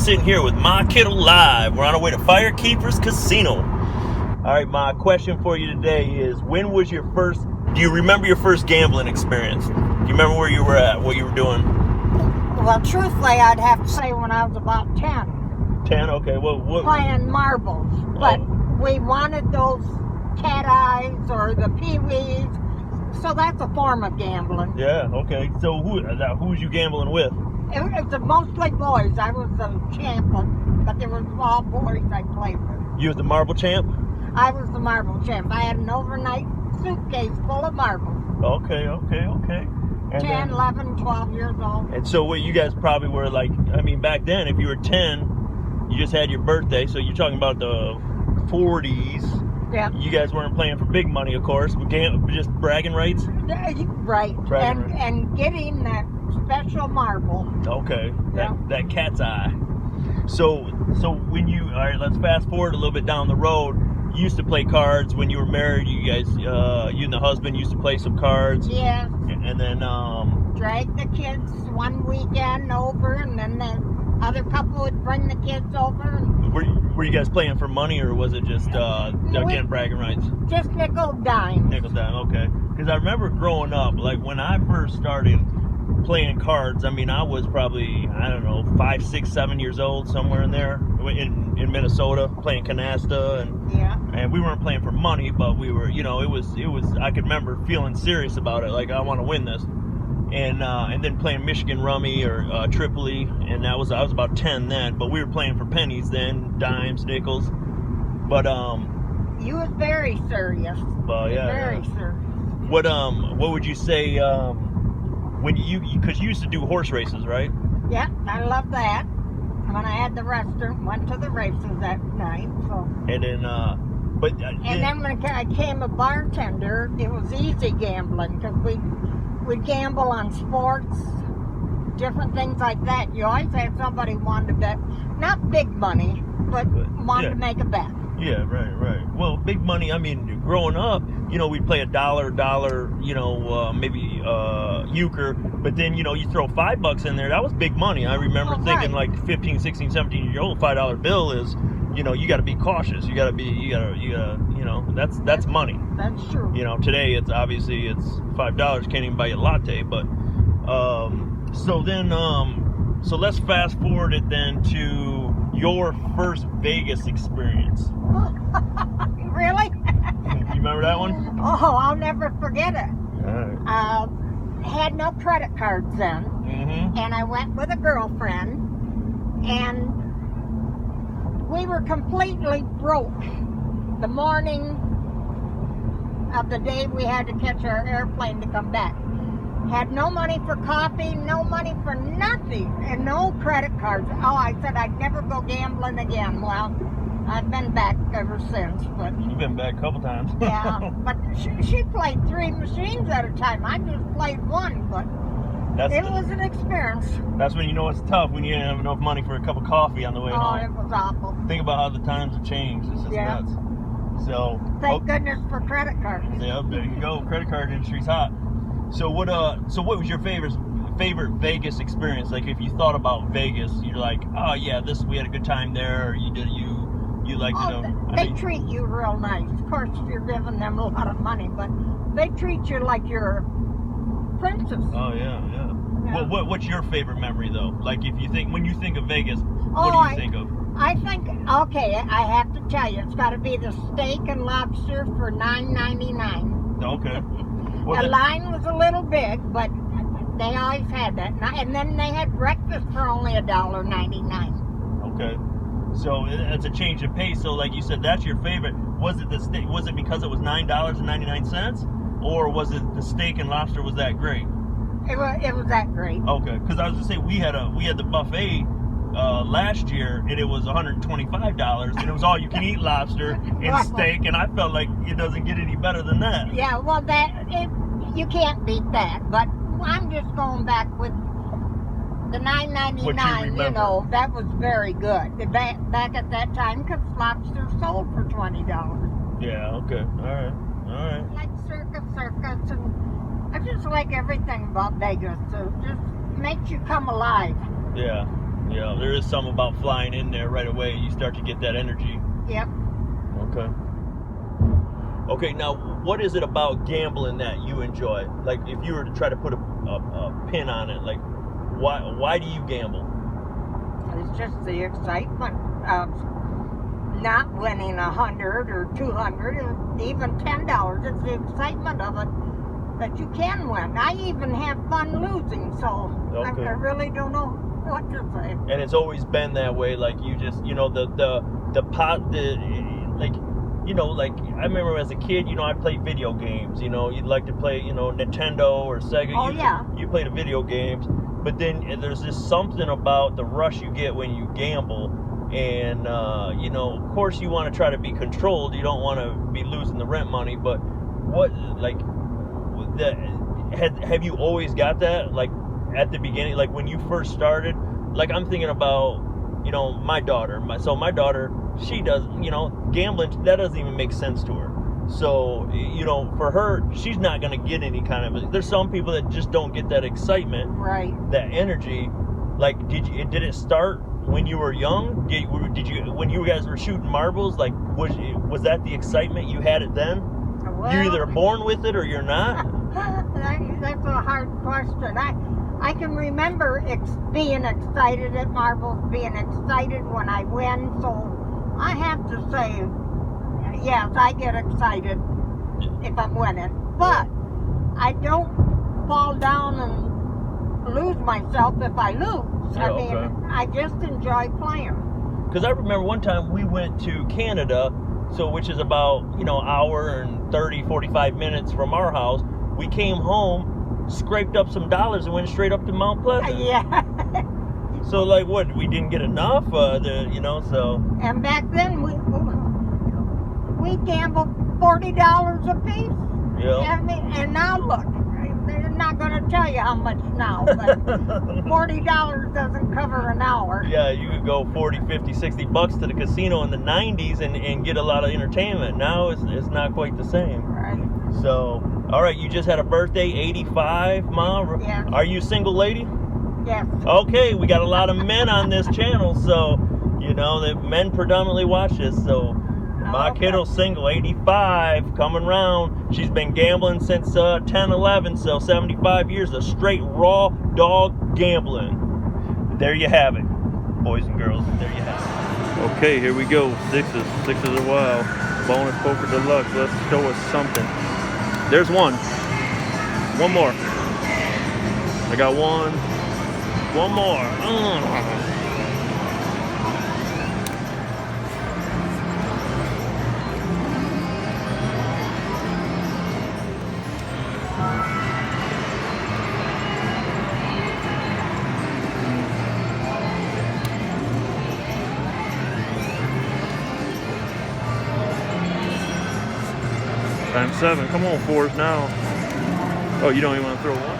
sitting here with Ma Kittle live. We're on our way to Firekeepers Casino. All right, Ma, question for you today is, do you remember your first gambling experience? Do you remember where you were at, what you were doing? Well, truthfully, I'd have to say when I was about 10. 10? Okay, what? Playing marbles. But we wanted those cat eyes or the pee-wees, so that's a form of gambling. Yeah, okay. So who was you gambling with? It was mostly boys. I was the champion, but there was all boys I played with. You was the marble champ? I was the marble champ. I had an overnight suitcase full of marbles. Okay. And 10, 11, 12 years old. And so what you guys probably were like, I mean, back then, if you were 10, you just had your birthday, so you're talking about the 40s. Yeah. You guys weren't playing for big money, of course. Just bragging rights? Right. And getting that special marble. Okay. Yeah. That cat's eye. So when all right, let's fast forward a little bit down the road. You used to play cards when you were married. You guys, you and the husband used to play some cards. Yes. And then drag the kids one weekend over, and then the other couple would bring the kids over. Were you guys playing for money, or was it just again bragging rights? Just nickel dime. Nickel dime, okay. Because I remember growing up, like when I first started playing cards, I mean, I was probably, I don't know, 5, 6, 7 years old, somewhere in there, in Minnesota, playing canasta, and we weren't playing for money, but we were, it was. I could remember feeling serious about it, like I want to win this, and then playing Michigan Rummy or Tripoli, and I was about 10 then, but we were playing for pennies then, dimes, nickels, but You was very serious. Well, yeah, very serious. What would you say? Because you used to do horse races, right? Yeah, I love that. When I had the restaurant, went to the races that night. So. And then, then when I became a bartender, it was easy gambling because we'd gamble on sports, different things like that. You always had somebody who wanted to bet, not big money, but wanted to make a bet. Yeah, right. Well, big money, I mean, growing up, we'd play a dollar, maybe euchre, but then, you throw $5 in there. That was big money. I remember thinking like 15, 16, 17 year old $5 bill is, you got to be cautious. You got to, that's money. That's true. Today it's obviously it's $5, can't even buy a latte, but, so let's fast forward it then to your first Vegas experience. Really? You remember that one? Oh, I'll never forget it. All right. Had no credit cards then, and I went with a girlfriend, and we were completely broke the morning of the day we had to catch our airplane to come back. Had no money for coffee, no money for nothing, and no credit cards. Oh, I said I'd never go gambling again. Well, I've been back ever since. But you've been back a couple times. Yeah, but she played 3 machines at a time. I just played one, but it was an experience. That's when you know it's tough, when you didn't have enough money for a cup of coffee on the way home. Oh, it was awful. Think about how the times have changed. It's just nuts. So thank goodness for credit cards. Yeah, there you go. Credit card industry's hot. So what was your favorite Vegas experience? Like if you thought about Vegas, you're like, oh yeah, we had a good time there, or you liked it. They treat you real nice. Of course, you're giving them a lot of money, but they treat you like you're a princess. Oh yeah. Well, what's your favorite memory though? Like when you think of Vegas, what do you think of? I think, I have to tell you, it's got to be the steak and lobster for $9.99. Okay. The line was a little big, but they always had that. And then they had breakfast for only $1.99. Okay. So it's a change of pace. So like you said, that's your favorite. Was it the steak? Was it because it was $9.99, or was it the steak and lobster was that great? It was that great. Okay. Because I was gonna say we had the buffet last year, and it was $125, and it was all you can eat lobster and steak, and I felt like it doesn't get any better than that. Yeah, well, you can't beat that. But I'm just going back with the $9.99. That was very good. Back at that time, because lobster sold for $20. Yeah. Okay. All right. Like circus, and I just like everything about Vegas. So it just makes you come alive. Yeah. Yeah, there is something about flying in there right away. You start to get that energy. Yep. Okay. Okay, now what is it about gambling that you enjoy? Like, if you were to try to put a pin on it, like, why do you gamble? It's just the excitement of not winning 100 or 200 or even $10. It's the excitement of it that you can win. I even have fun losing, so Okay. I really don't know what to say. And it's always been that way. Like, you just, you know, like, you know, like, I remember as a kid, you know, I'd play video games. You know, you'd like to play, you know, Nintendo or Sega. Oh, yeah. You play the video games, but then there's just something about the rush you get when you gamble. And, you know, of course you want to try to be controlled. You don't want to be losing the rent money. But what, like, have you always got that? Like, at the beginning, like when you first started? Like, I'm thinking about, you know, my daughter. My daughter, she does, you know, gambling, that doesn't even make sense to her. So, you know, for her, she's not going to get any kind of, there's some people that just don't get that excitement. Right. That energy. Like, did it start when you were young? Did you when you guys were shooting marbles? Like, was that the excitement you had it then? Well, You're either born with it or you're not. That's a hard question. I can remember being excited at marbles, being excited when I win. So I have to say, yes, I get excited if I'm winning, but I don't fall down and lose myself if I lose. Yeah, I mean, okay. I just enjoy playing. Because I remember one time we went to Canada, so which is about, you know, hour and 30, 45 minutes from our house. We came home, scraped up some dollars, and went straight up to Mount Pleasant. Yeah. So, like, what? We didn't get enough, you know, so. And back then, we gambled $40 a piece. Yeah. And now look, they're not going to tell you how much now, but $40 doesn't cover an hour. Yeah, you could go 40, 50, 60 bucks to the casino in the 90s and get a lot of entertainment. Now it's not quite the same. Right. So, all right, you just had a birthday, 85, Mom. Yes. Are you a single lady? Yes. Okay, we got a lot of men on this channel, so, you know, the men predominantly watch this, so. My Okay. kiddo's single, 85, coming round. She's been gambling since 10, 11, so 75 years of straight raw dog gambling. There you have it, boys and girls. There you have it. Okay, here we go. Sixes. Sixes are wild. Bonus poker deluxe. Let's show us something. There's one. One more. I got one. One more. Times 7. Come on, fours now. Oh, you don't even want to throw one?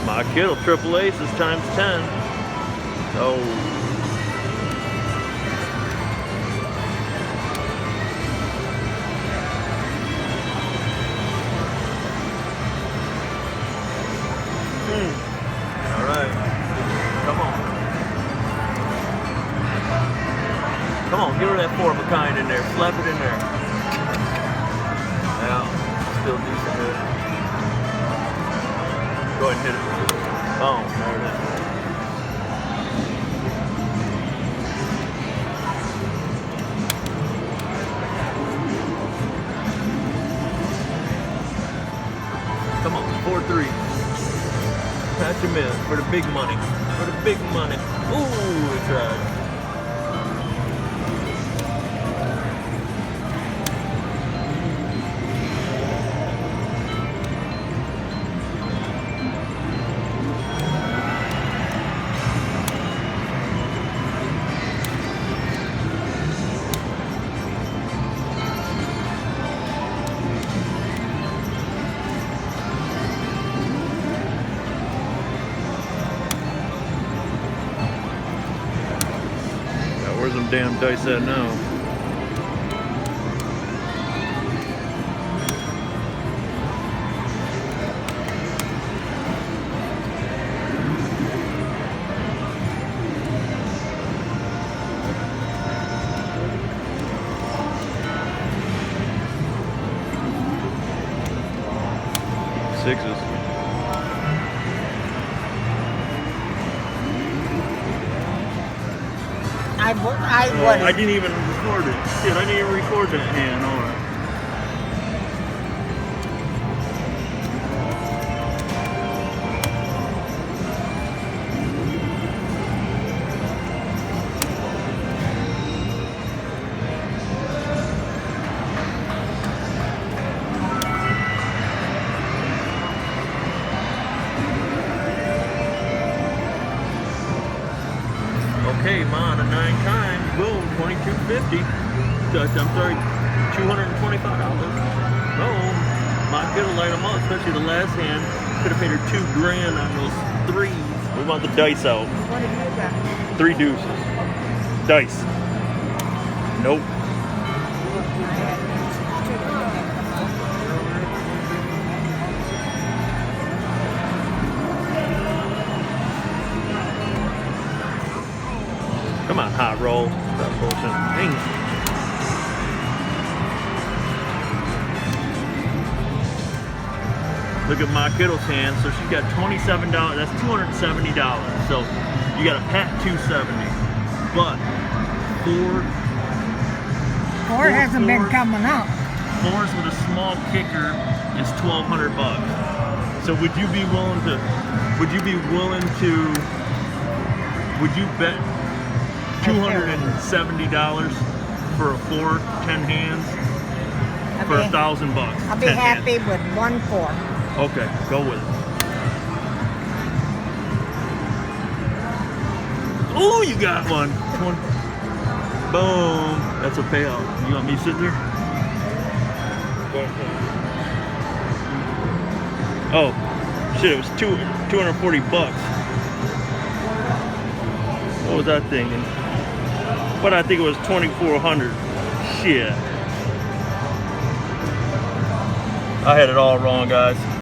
My kiddo, triple aces times 10. Oh. All right. Come on. Come on, give her that 4 of a kind in there. Slap it in there. Yeah, still decent here. Go ahead and hit it. Oh, there it is. Come on, 4-3. Patch him in for the big money. For the big money. Ooh, it's right. damn dice at now? Sixes. I didn't even record it. Shit, I didn't even record that hand. All right. Okay, man, a 9 times, boom, $22.50. I'm sorry, $225. Boom. My kid'll light them up, especially the last hand. Could have paid her $2,000 on those threes. We want the dice out. What have you got? 3 deuces. Dice. Nope. Come on, hot roll. Stop bullshit. Dang it. Look at my kiddo's hand. So she's got $27. That's $270. So you got to pat $270. But Four hasn't been coming up. Fours with a small kicker is $1,200. So would you be willing to? Would you bet $270 for a 4, 10 hands for $1,000 bucks? I'll be happy with 1-4. Okay, go with it. Oh, you got one. Boom. That's a payout. You want me to sit there? Oh, shit, it was 240 bucks. What was I thinking? But I think it was 2,400. Shit. I had it all wrong, guys.